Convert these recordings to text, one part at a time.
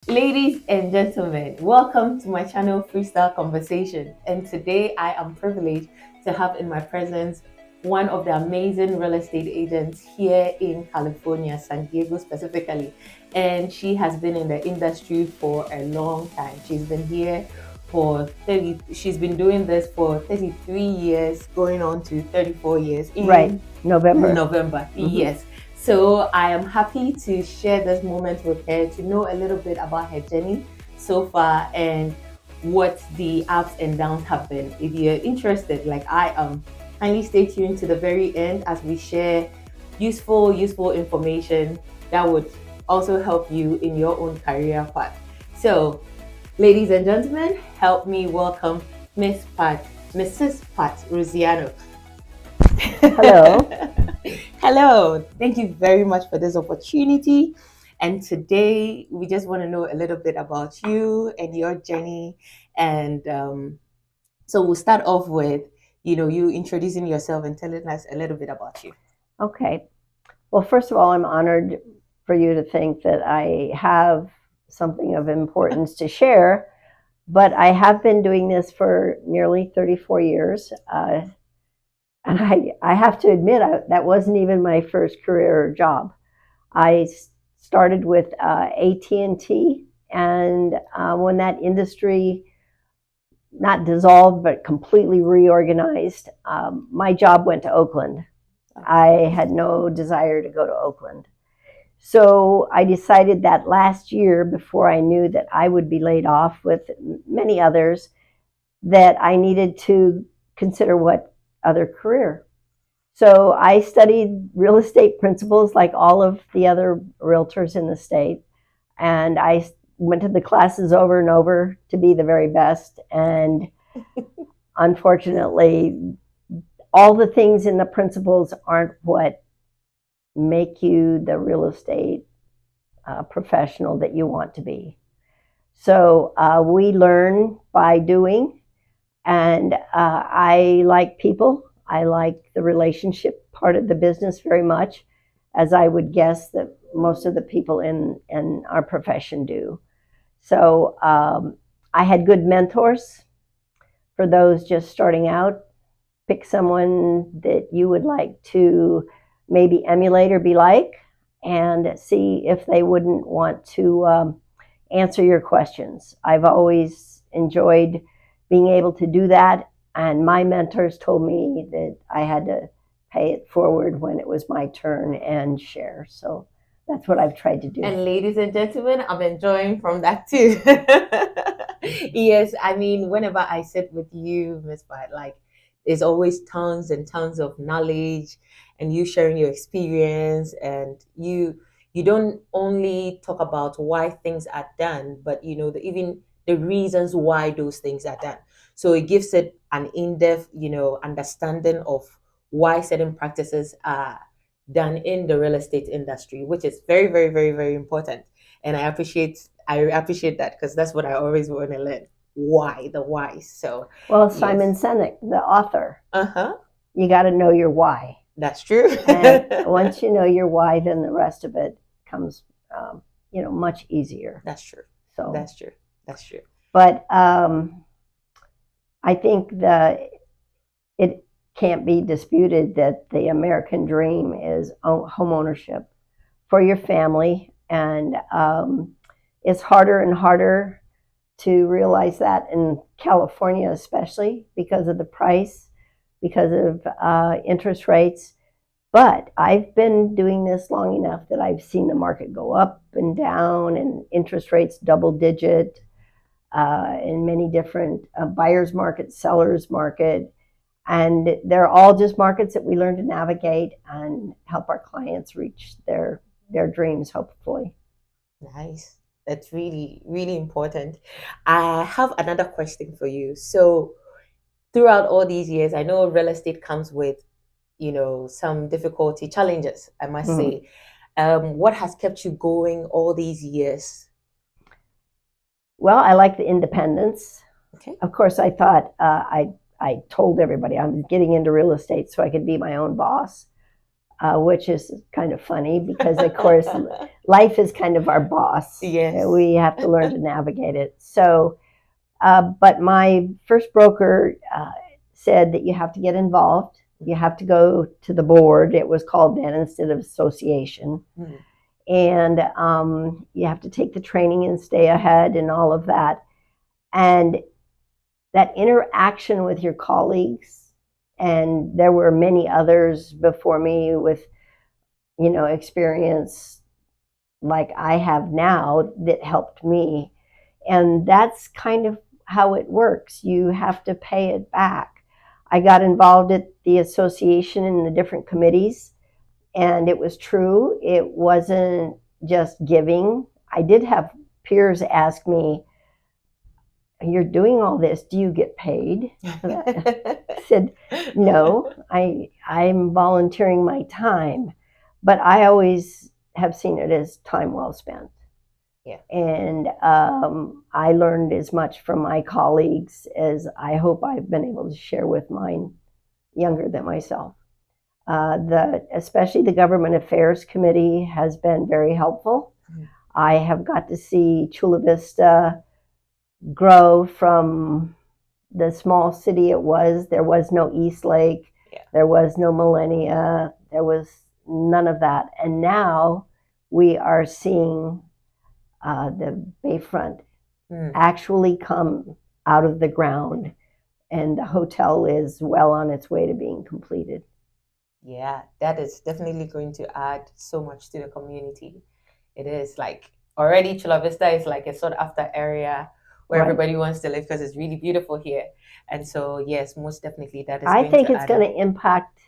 Ladies and gentlemen, welcome to my channel Freestyle Conversation. And today I am privileged to have in my presence one of the amazing real estate agents here in California, San Diego specifically. And she has been in the industry for a long time. She's been doing this for 33 years, going on to 34 years in Right, November. November. Yes. So I am happy to share this moment with her to know a little bit about her journey so far and what the ups and downs have been. If you're interested, like I am, kindly stay tuned to the very end as we share useful information that would also help you in your own career path. So, ladies and gentlemen, help me welcome Mrs. Pat Rosiano. Hello. Hello. Thank you very much for this opportunity. And today we just want to know a little bit about you and your journey. And so we'll start off with, you introducing yourself and telling us a little bit about you. Okay. Well, first of all, I'm honored for you to think that I have something of importance to share, but I have been doing this for nearly 34 years. And I have to admit, that wasn't even my first career or job. I started with AT&T, and when that industry not dissolved but completely reorganized, my job went to Oakland. I had no desire to go to Oakland. So I decided that last year, before I knew that I would be laid off with many others, that I needed to consider what other career. So I studied real estate principles like all of the other realtors in the state. And I went to the classes over and over to be the very best. And unfortunately, all the things in the principles aren't what make you the real estate professional that you want to be. So we learn by doing, and I like people. I like the relationship part of the business very much, as I would guess that most of the people in our profession do. So I had good mentors for those just starting out. Pick someone that you would like to maybe emulate or be like, and see if they wouldn't want to answer your questions. I've always enjoyed being able to do that, and my mentors told me that I had to pay it forward when it was my turn and share. So that's what I've tried to do. And ladies and gentlemen, I'm enjoying from that too. Yes, I mean, whenever I sit with you, Miss Pat, like there's always tons and tons of knowledge and you sharing your experience and you don't only talk about why things are done, but even the reasons why those things are done. So it gives it an in-depth, understanding of why certain practices are done in the real estate industry, which is very, very, very, very important. And I appreciate that because that's what I always want to learn. Why, the why. So Well, Simon Sinek, the author, uh-huh. You got to know your why. That's true. And once you know your why, then the rest of it comes, much easier. That's true. So That's true. That's true. But I think that it can't be disputed that the American dream is home ownership for your family, and it's harder and harder to realize that in California, especially because of the price, because of interest rates. But I've been doing this long enough that I've seen the market go up and down, and interest rates double digit in many different buyers market, sellers market. And they're all just markets that we learn to navigate and help our clients reach their dreams, hopefully. Nice. That's really, really important. I have another question for you. So, throughout all these years, I know real estate comes with, some difficulty, challenges, I must say. What has kept you going all these years? Well, I like the independence. Okay. Of course, I thought I told everybody I was getting into real estate so I could be my own boss. which is kind of funny because, of course, life is kind of our boss. Yes. We have to learn to navigate it. So, but my first broker said that you have to get involved. You have to go to the board. It was called then instead of association. Mm. And you have to take the training and stay ahead and all of that. And that interaction with your colleagues, and there were many others before me with, experience like I have now that helped me. And that's kind of how it works. You have to pay it back. I got involved at the association in the different committees, and it was true. It wasn't just giving. I did have peers ask me, "You're doing all this, do you get paid?" I said, "No, I'm volunteering my time." But I always have seen it as time well spent. Yeah. And I learned as much from my colleagues as I hope I've been able to share with mine younger than myself. Especially the Government Affairs Committee has been very helpful. Mm. I have got to see Chula Vista grow from the small city it was. There was no East Lake. Yeah. There was no Millennia. There was none of that. And now we are seeing the Bayfront actually come out of the ground, and the hotel is well on its way to being completed. Yeah, that is definitely going to add so much to the community. It is like already Chula Vista is like a sought after area where Right. everybody wants to live because it's really beautiful here. And so, yes, most definitely that is I going think to it's add going up. to impact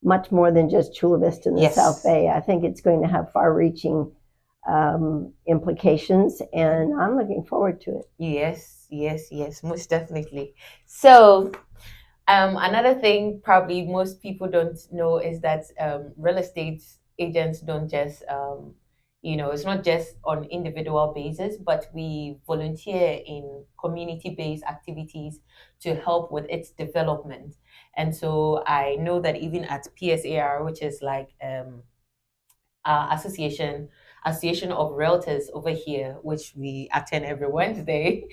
much more than just Chula Vista in the Yes. South Bay. I think it's going to have far-reaching implications, and I'm looking forward to it. Yes, yes, yes, most definitely. So, another thing probably most people don't know is that real estate agents don't just, it's not just on individual basis, but we volunteer in community-based activities to help with its development. And so I know that even at PSAR, which is like association of realtors over here, which we attend every Wednesday,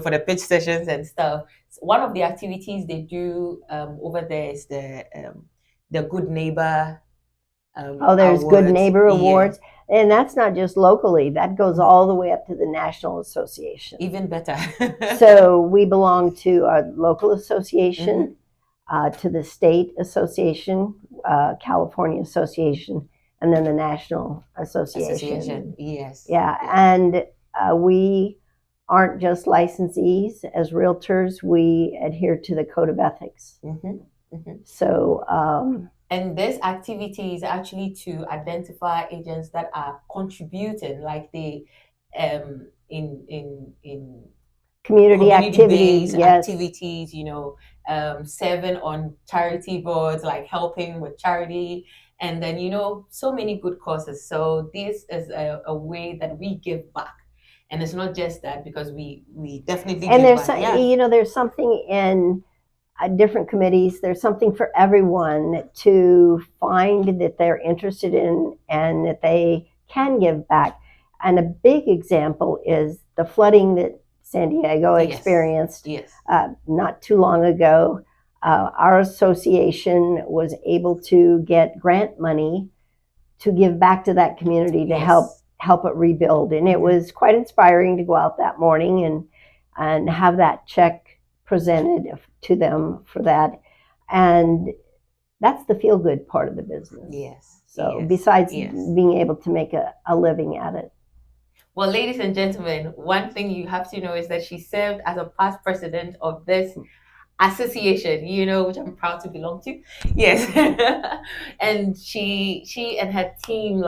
for the pitch sessions and stuff. So one of the activities they do over there is the Good Neighbor. There's awards. Good Neighbor Yeah. Awards, and that's not just locally. That goes all the way up to the National Association. Even better. So we belong to a local association, to the state association, California Association, and then the National Association. Yes. Yeah, and we aren't just licensees. As realtors, we adhere to the Code of Ethics. So, and this activity is actually to identify agents that are contributing, like they in community activities, yes. activities, serving on charity boards, like helping with charity, and then so many good causes. So this is a way that we give back, and it's not just that, because we definitely and give there's back. There's something in different committees. There's something for everyone to find that they're interested in and that they can give back. And a big example is the flooding that San Diego experienced not too long ago. Our association was able to get grant money to give back to that community to help it rebuild. And it was quite inspiring to go out that morning and have that check presented to them for that. And that's the feel-good part of the business. Yes. So besides being able to make a living at it. Well, ladies and gentlemen, one thing you have to know is that she served as a past president of this association, which I'm proud to belong to. Yes. And she and her team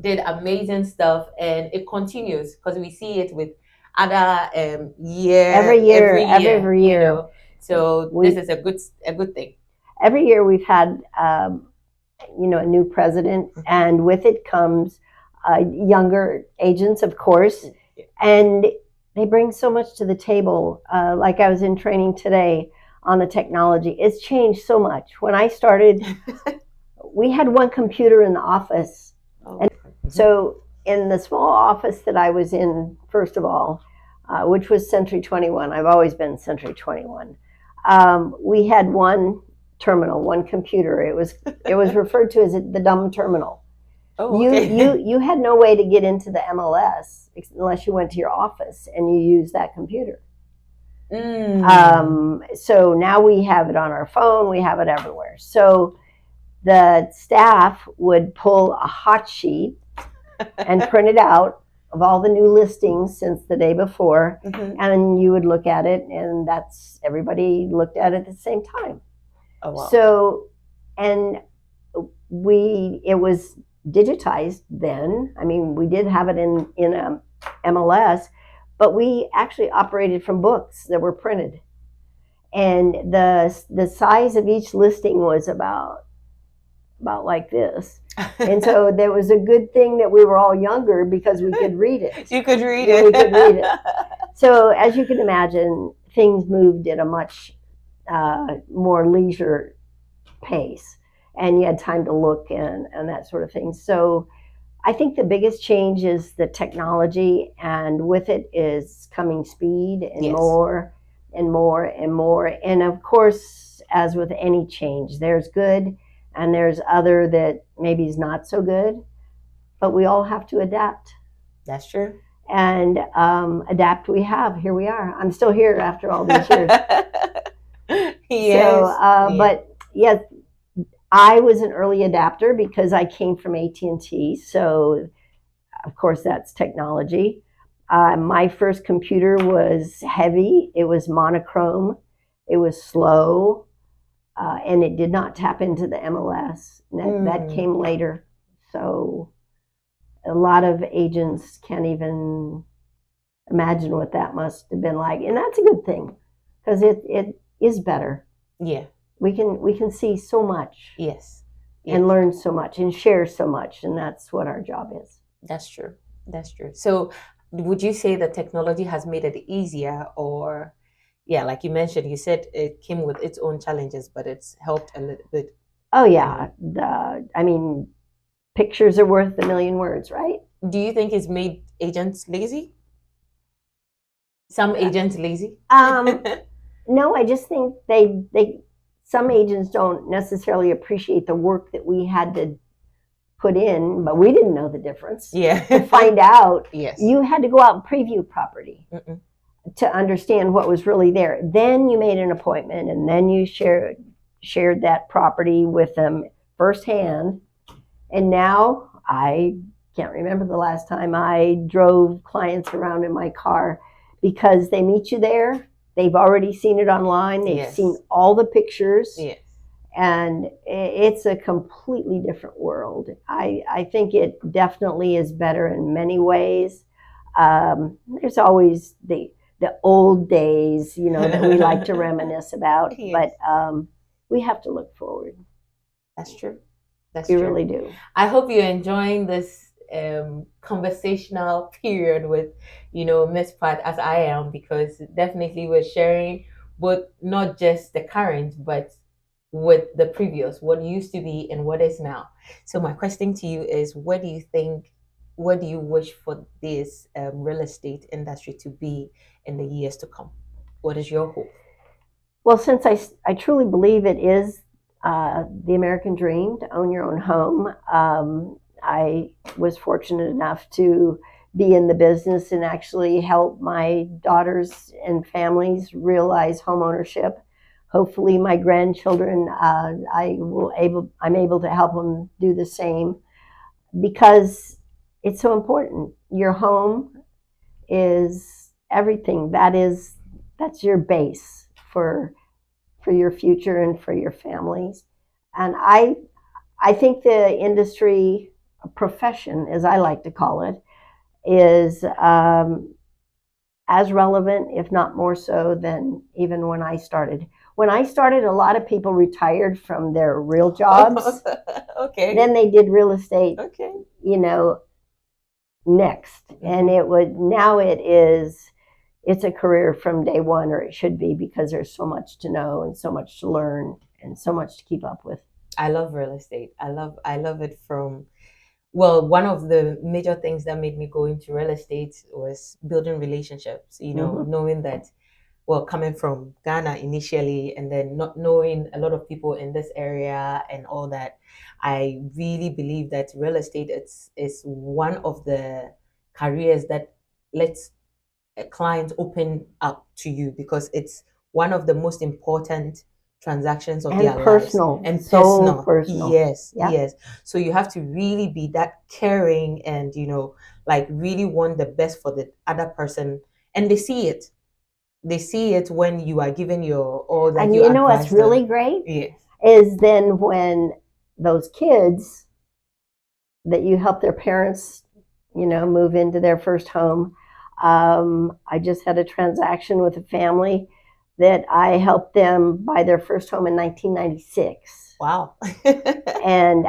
did amazing stuff, and it continues because we see it with other every year. So this is a good thing. Every year we've had a new president, and with it comes younger agents, of course, and they bring so much to the table. Like I was in training today on the technology. It's changed so much. When I started, we had one computer in the office. Oh, And so in the small office that I was in, first of all, which was Century 21, I've always been Century 21. We had one terminal, one computer. It was referred to as the dumb terminal. oh, okay. You had no way to get into the MLS unless you went to your office and you used that computer. So now we have it on our phone. We have it everywhere. So the staff would pull a hot sheet and print it out of all the new listings since the day before, and you would look at it, and everybody looked at it at the same time. Oh, wow. So, and it was digitized then. I mean, we did have it in MLS, but we actually operated from books that were printed, and the size of each listing was about like this. And so there was a good thing that we were all younger because we could read it. You could read Yeah, it. we could read it. So as you can imagine, things moved at a much more leisure pace, and you had time to look and that sort of thing. So I think the biggest change is the technology, and with it is coming speed and Yes. more and more and more. And of course, as with any change, there's good and there's other that maybe is not so good, but we all have to adapt. That's true. And adapt we have. Here we are. I'm still here after all these years. Yes. So, Yeah. but yeah, I was an early adapter because I came from AT&T. So, of course, that's technology. My first computer was heavy. It was monochrome. It was slow. And it did not tap into the MLS. That came later. So a lot of agents can't even imagine what that must have been like. And that's a good thing because it is better. Yeah. We can see so much. Yes. And learn so much and share so much. And that's what our job is. That's true. That's true. So would you say that technology has made it easier, or yeah, like you mentioned, you said it came with its own challenges, but it's helped a little bit. Oh yeah. I mean, pictures are worth a million words, right? Do you think it's made agents lazy? Some agents lazy? No, I just think some agents don't necessarily appreciate the work that we had to put in, but we didn't know the difference. Yeah. To find out, Yes. you had to go out and preview property to understand what was really there. Then you made an appointment, and then you shared that property with them firsthand. And now I can't remember the last time I drove clients around in my car, because they meet you there. They've already seen it online. They've Yes. seen all the pictures. Yes. And it's a completely different world. I think it definitely is better in many ways. There's always the old days, that we like to reminisce about. Yes. But we have to look forward. That's true. That's we true. really do. I hope you're enjoying this conversational period with, Miss Pat, as I am, because definitely we're sharing both not just the current, but with the previous, what used to be and what is now. So my question to you is, what do you wish for this real estate industry to be in the years to come? What is your hope? Well, since I truly believe it is the American dream to own your own home, I was fortunate enough to be in the business and actually help my daughters and families realize home ownership. Hopefully my grandchildren, I'm able to help them do the same, because it's so important. Your home is everything. That's your base for your future and for your families. And I think the industry, profession, as I like to call it, is as relevant, if not more so, than even when I started. When I started, a lot of people retired from their real jobs. Okay. Then they did real estate. Okay. Next, and it's a career from day one, or it should be, because there's so much to know and so much to learn and so much to keep up with. I love real estate. I love it from, well, one of the major things that made me go into real estate was building relationships, Hmm. knowing that, well, coming from Ghana initially and then not knowing a lot of people in this area and all that, I really believe that real estate is one of the careers that lets a client open up to you, because it's one of the most important transactions of And their lives, personal, and so personal. personal. Yes, Yeah. yes. So you have to really be that caring and, like really want the best for the other person. And they see it when you are giving your all, that And you you know what's advise them. really great Yes. is then when those kids that you help their parents, move into their first home. I just had a transaction with a family that I helped them buy their first home in 1996. Wow. And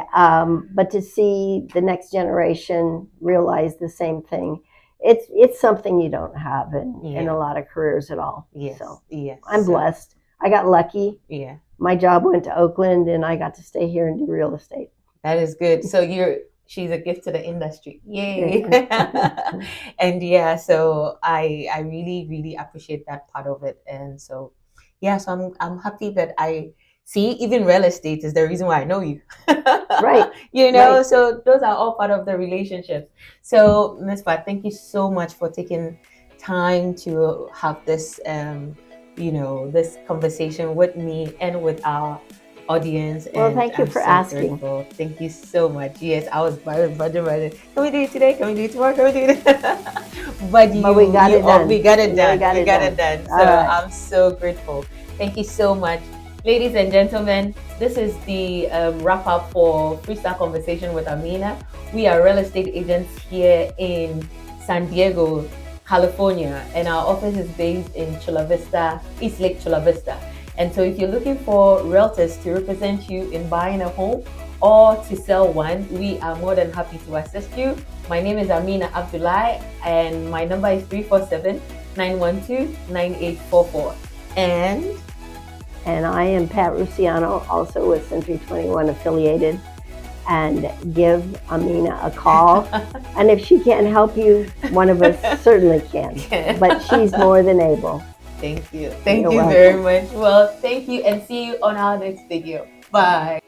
but to see the next generation realize the same thing, it's something you don't have in a Yeah. lot of careers at all. Yes. So Yes. I'm So, blessed. I got lucky. yeah. My job went to Oakland, and I got to stay here and do real estate. That is good. So she's a gift to the industry. Yay. Yeah. And yeah, so I really, really appreciate that part of it. And so yeah, so I'm happy that I see even real estate is the reason why I know you. Right. Right. So those are all part of the relationships. So Miss Pat, thank you so much for taking time to have this this conversation with me and with our audience, Well, and thank you I'm for so asking. grateful. Thank you so much. Yes, I was wondering, can we do it today? Can we do it tomorrow? Can we do it? But But we got it done. we got it done. We got We it got done. it done. All So right. I'm so grateful. Thank you so much, ladies and gentlemen. This is the wrap up for Freestyle Conversation with Amina. We are real estate agents here in San Diego, California, and our office is based in Chula Vista, East Lake Chula Vista. And so if you're looking for realtors to represent you in buying a home or to sell one, we are more than happy to assist you. My name is Amina Abdullahi, and my number is 347-912-9844. And I am Pat Rusiano, also with Century 21 affiliated. And give Amina a call. And if she can't help you, one of us certainly can. But she's more than able. Thank you. Thank You're you welcome. very much. Well, thank you, and see you on our next video. Bye.